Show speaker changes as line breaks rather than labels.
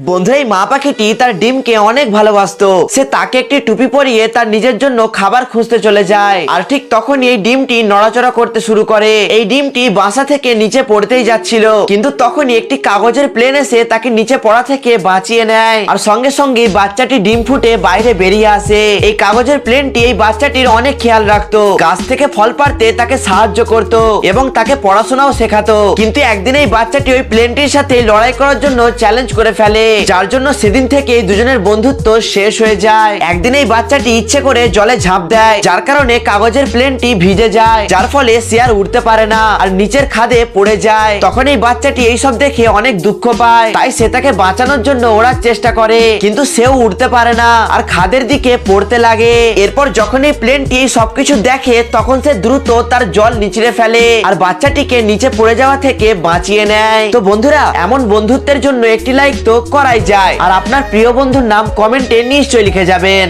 বন্ধুরা, এই মা পাখিটি তার ডিমকে অনেক ভালোবাসতো। সে তাকে একটি টুপি পরিয়ে তার নিজের জন্য খাবার খুঁজতে চলে যায়। আর ঠিক তখনই এই ডিমটি নড়াচড়া করতে শুরু করে। এই ডিমটি বাসা থেকে নিচে পড়তেই যাচ্ছিল, কিন্তু তখনই একটি কাগজের প্লেন এসে তাকে নিচে পড়া থেকে বাঁচিয়ে নেয়। আর সঙ্গে সঙ্গে বাচ্চাটি ডিম ফুটে বাইরে বেরিয়ে আসে। এই কাগজের প্লেনটি এই বাচ্চাটির অনেক খেয়াল রাখতো, গাছ থেকে ফল পাড়তে তাকে সাহায্য করত এবং তাকে পড়াশোনাও শেখাতো। কিন্তু একদিন এই বাচ্চাটি ওই প্লেনটির সাথে লড়াই করার জন্য চ্যালেঞ্জ করে ফেলে, যার জন্য সেদিন থেকে দুজনের বন্ধুত্ব শেষ হয়ে যায়। একদিন এই বাচ্চাটি ইচ্ছে করে জলে ঝাঁপ দেয়, যার কারণে কাগজের প্লেনটি ভিজে যায়, যার ফলে সে আর উঠতে পারে না আর নিচের খাদে পড়ে যায়। তখন এই বাচ্চাটি এইসব দেখে অনেক দুঃখ পায়, তাই সে তাকে বাঁচানোর জন্য ওড়ার চেষ্টা করে, কিন্তু সেও উঠতে পারে না আর খাদের দিকে পড়তে লাগে। এরপর যখন এই প্লেনটি সবকিছু দেখে তখন সে দ্রুত তার জল নিচড়ে ফেলে আর বাচ্চাটিকে নিচে পড়ে যাওয়া থেকে বাঁচিয়ে নেয়। তো বন্ধুরা, এমন বন্ধুত্বের জন্য একটি লাইক তো করাই যায়। আর আপনার প্রিয় বন্ধুর নাম কমেন্টে নিশ্চয়ই লিখে যাবেন।